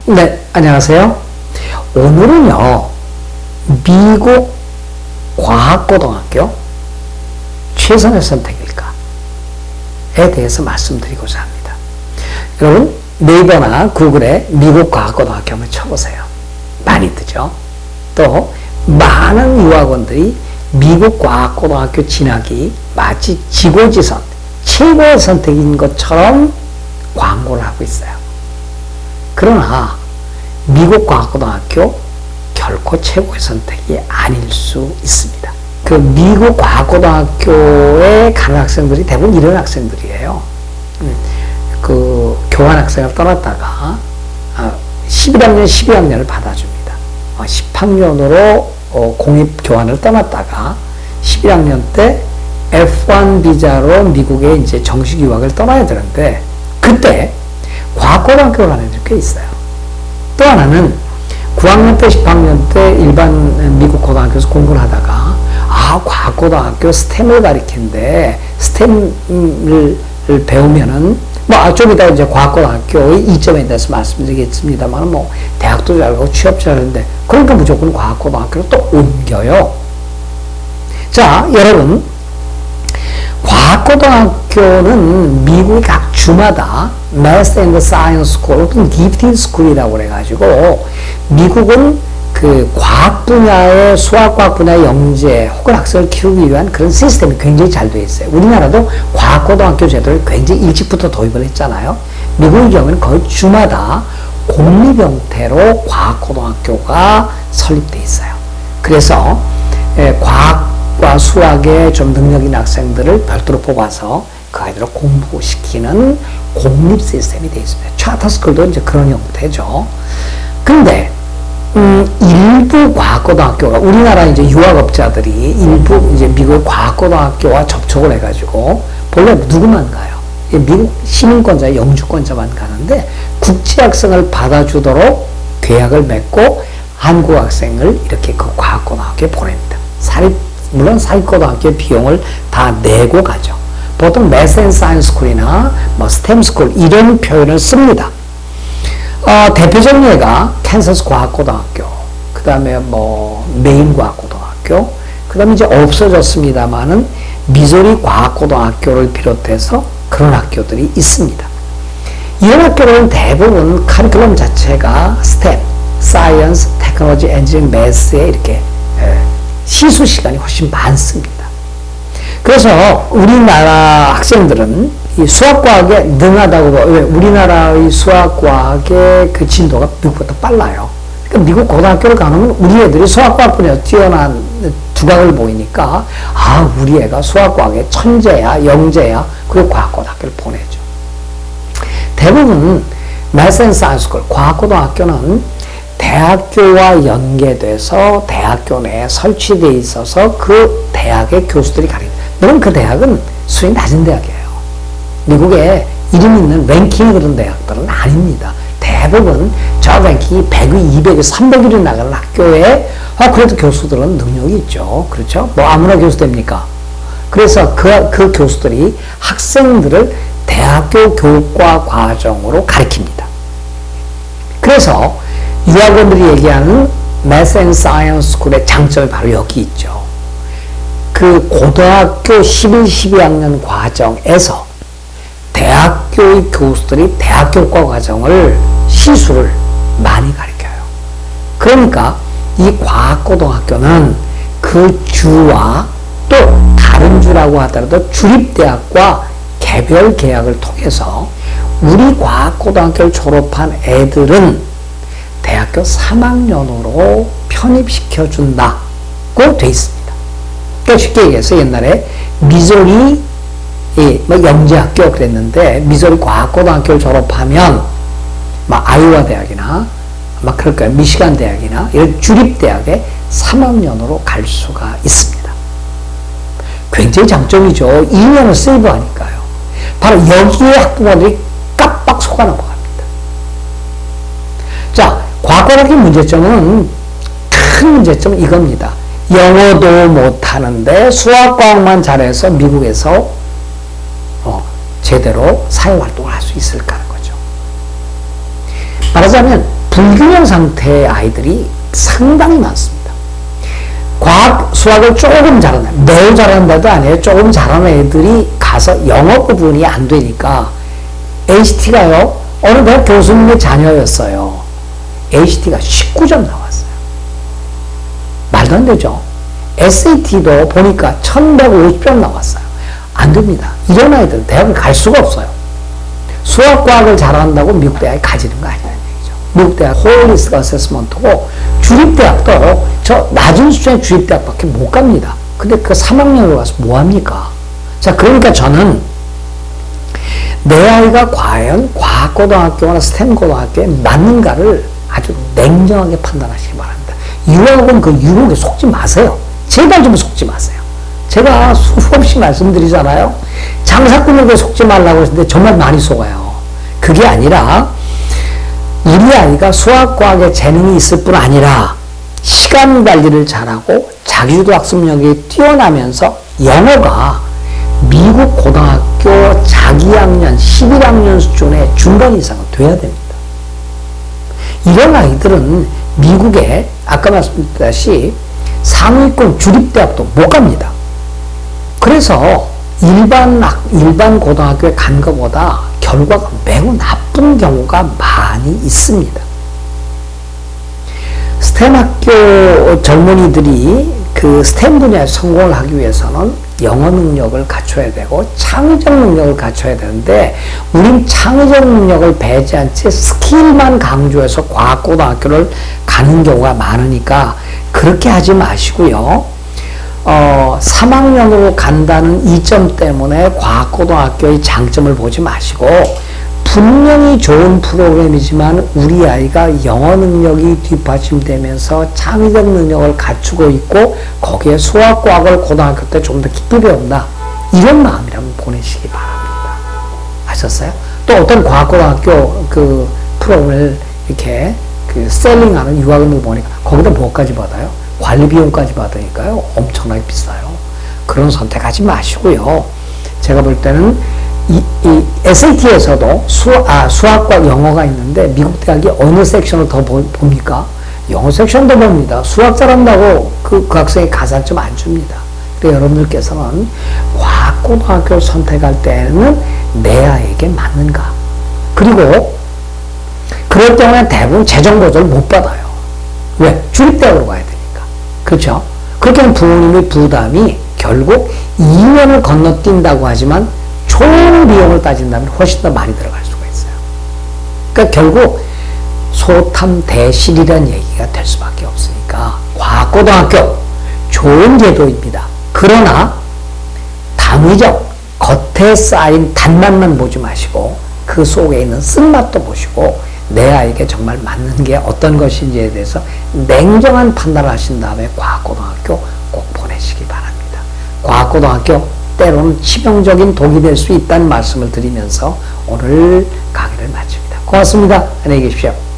네, 안녕하세요. 오늘은요, 미국 과학고등학교 최선의 선택일까에 대해서 말씀드리고자 합니다. 여러분, 네이버나 구글에 미국 과학고등학교 한번 쳐보세요. 많이 뜨죠? 또, 많은 유학원들이 미국 과학고등학교 진학이 마치 지고지선, 최고의 선택인 것처럼 광고를 하고 있어요. 그러나 미국 과학고등학교 결코 최고의 선택이 아닐 수 있습니다. 그 미국 과학고등학교에 가는 학생들이 대부분 이런 학생들이에요. 그 교환학생을 떠났다가 11학년, 12학년을 받아줍니다. 10학년으로 공입교환을 떠났다가 11학년 때 F1 비자로 미국에 이제 정식 유학을 떠나야 되는데 그때 과학고등학교를 가는 애들이 꽤 있어요. 또 하나는 9학년 때, 10학년 때 일반 미국 고등학교에서 공부를 하다가 과학고등학교 스템을 가리키는데 스템을 배우면은 좀 이따 이제 과학고등학교의 이점에 대해서 말씀드리겠습니다만 대학도 잘 가고 취업도 잘 하는데 그러니까 무조건 과학고등학교로 또 옮겨요. 자, 여러분, 과학고등학교는 미국의 각 주마다 Math and Science School 또는 Gifted School이라고 그래가지고 미국은 그 과학 분야의 수학과학 분야의 영재 혹은 학생을 키우기 위한 그런 시스템이 굉장히 잘 되어 있어요. 우리나라도 과학고등학교 제도를 굉장히 일찍부터 도입을 했잖아요. 미국의 경우는 거의 주마다 공립 형태로 과학고등학교가 설립되어 있어요. 그래서 과학과 수학에 좀 능력 있는 학생들을 별도로 뽑아서 그 아이들을 공부시키는 공립 시스템이 되어 있습니다. 차터스쿨도 이제 그런 형태죠. 근데 일부 과학고등학교가 우리나라 이제 유학업자들이 일부 이제 미국 과학고등학교와 접촉을 해가지고 본래 누구만 가요? 미국 시민권자, 영주권자만 가는데 국제학생을 받아주도록 계약을 맺고 한국 학생을 이렇게 그 과학고등학교에 보냅니다. 물론 사립고등학교의 비용을 다 내고 가죠. 보통 Math and Science School이나 STEM School 이런 표현을 씁니다. 대표적인 예가 캔서스 과학고등학교, 그 다음에 메인 과학고등학교, 그 다음에 이제 없어졌습니다만은 미소리 과학고등학교를 비롯해서 그런 학교들이 있습니다. 이런 학교는 대부분 커리큘럼 자체가 STEM, Science, Technology, Engineering, Math에 이렇게 시수 시간이 훨씬 많습니다. 그래서 우리나라 학생들은 이 수학과학에 능하다고 왜 우리나라의 수학과학의 그 진도가 미국보다 빨라요. 그러니까 미국 고등학교를 가면 우리 애들이 수학과학 분야에서 뛰어난 두각을 보이니까 우리 애가 수학과학의 천재야, 영재야, 그리고 과학고등학교를 보내죠. 대부분 Math and Science School, 과학고등학교는 대학교와 연계돼서 대학교 내에 설치되어 있어서 그 대학의 교수들이 가르칩니다. 물론 그 대학은 수준이 낮은 대학이에요. 미국에 이름 있는 랭킹이 그런 대학들은 아닙니다. 대부분 저 랭킹이 100위, 200위, 300위로 나가는 학교에 그래도 교수들은 능력이 있죠. 그렇죠? 아무나 교수 됩니까? 그래서 그 교수들이 학생들을 대학교 교육과 과정으로 가르칩니다. 그래서 유학원들이 얘기하는 Math and Science School의 장점이 바로 여기 있죠. 그 고등학교 11, 12학년 과정에서 대학교의 교수들이 대학교과 과정을 시수를 많이 가르쳐요. 그러니까 이 과학고등학교는 그 주와 또 다른 주라고 하더라도 주립대학과 개별 계약을 통해서 우리 과학고등학교를 졸업한 애들은 대학교 3학년으로 편입시켜준다고 돼 있습니다. 그러니까 쉽게 얘기해서 옛날에 미소리 영재학교 그랬는데 미소리 과학고등학교를 졸업하면 아이오와 대학이나 그럴 거예요. 미시간 대학이나 이런 주립대학에 3학년으로 갈 수가 있습니다. 굉장히 장점이죠. 2년을 세이브하니까요. 바로 여기에 학부모들이 깜빡 속아 넘어갑니다. 자, 과학고등학교 문제점은 큰 문제점은 이겁니다. 영어도 못하는데 수학과학만 잘해서 미국에서 제대로 사회활동을 할 수 있을까 하는 거죠. 말하자면 불균형 상태의 아이들이 상당히 많습니다. 과학, 수학을 조금 잘하는, 매우 잘한다도 아니에요. 조금 잘하는 애들이 가서 영어 구분이 안 되니까 HT가요, 어느 대학 교수님의 자녀였어요. HT가 19점 나왔어요. 말도 안 되죠. SAT도 보니까 1150점 나왔어요. 안 됩니다. 이런 아이들은 대학을 갈 수가 없어요. 수학, 과학을 잘한다고 미국 대학에 가지는 거 아니라는 얘기죠. 미국 대학 홀리스틱 어세스먼트고 주립대학도 저 낮은 수준의 주립대학밖에 못 갑니다. 근데 그 3학년으로 가서 뭐 합니까? 자, 그러니까 저는 내 아이가 과연 과학고등학교나 스템 고등학교에 맞는가를 아주 냉정하게 판단하시기 바랍니다. 유학은 그 유혹에 속지 마세요. 제발 좀 속지 마세요. 제가 수없이 말씀드리잖아요. 장사꾼에게 속지 말라고 했는데 정말 많이 속아요. 그게 아니라 우리 아이가 수학과학에 재능이 있을 뿐 아니라 시간 관리를 잘하고 자기주도 학습력이 뛰어나면서 영어가 미국 고등학교 자기 학년 11학년 수준의 중간 이상은 돼야 됩니다. 이런 아이들은 미국에 아까 말씀드렸다시피 상위권 주립대학도 못 갑니다. 그래서 일반 고등학교에 간 것보다 결과가 매우 나쁜 경우가 많이 있습니다. 스템 학교 젊은이들이 그 스템 분야에서 성공을 하기 위해서는 영어 능력을 갖춰야 되고 창의적 능력을 갖춰야 되는데 우린 창의적 능력을 배제한 채 스킬만 강조해서 과학고등학교를 가는 경우가 많으니까 그렇게 하지 마시고요. 3학년으로 간다는 이점 때문에 과학고등학교의 장점을 보지 마시고 분명히 좋은 프로그램이지만 우리 아이가 영어 능력이 뒷받침되면서 창의적 능력을 갖추고 있고 거기에 수학, 과학을 고등학교 때 좀 더 깊이 배운다. 이런 마음이라면 보내시기 바랍니다. 아셨어요? 또 어떤 과학고등학교 그 프로그램을 이렇게 그 셀링하는 유학원을 보니까 거기다 뭐까지 받아요? 관리 비용까지 받으니까요. 엄청나게 비싸요. 그런 선택하지 마시고요. 제가 볼 때는 이 SAT에서도 수학과 영어가 있는데 미국 대학이 어느 섹션을 더 봅니까? 영어 섹션도 봅니다. 수학 잘한다고 그 학생이 가산점 안 줍니다. 그래서 여러분들께서는 과학고등학교를 선택할 때는 내 아이에게 맞는가? 그리고 그럴 경우에 대부분 재정보조를 못 받아요. 왜? 주립대학으로 가야 되니까. 그렇죠? 그렇게 하면 부모님의 부담이 결국 2년을 건너뛴다고 하지만 총 비용을 따진다면 훨씬 더 많이 들어갈 수가 있어요. 그러니까 결국 소탐대실이라는 얘기가 될 수밖에 없으니까 과학고등학교 좋은 제도입니다. 그러나 당위적 겉에 쌓인 단맛만 보지 마시고 그 속에 있는 쓴맛도 보시고 내 아이에게 정말 맞는 게 어떤 것인지에 대해서 냉정한 판단을 하신 다음에 과학고등학교 꼭 보내시기 바랍니다. 과학고등학교 때로는 치명적인 독이 될 수 있다는 말씀을 드리면서 오늘 강의를 마칩니다. 고맙습니다. 안녕히 계십시오.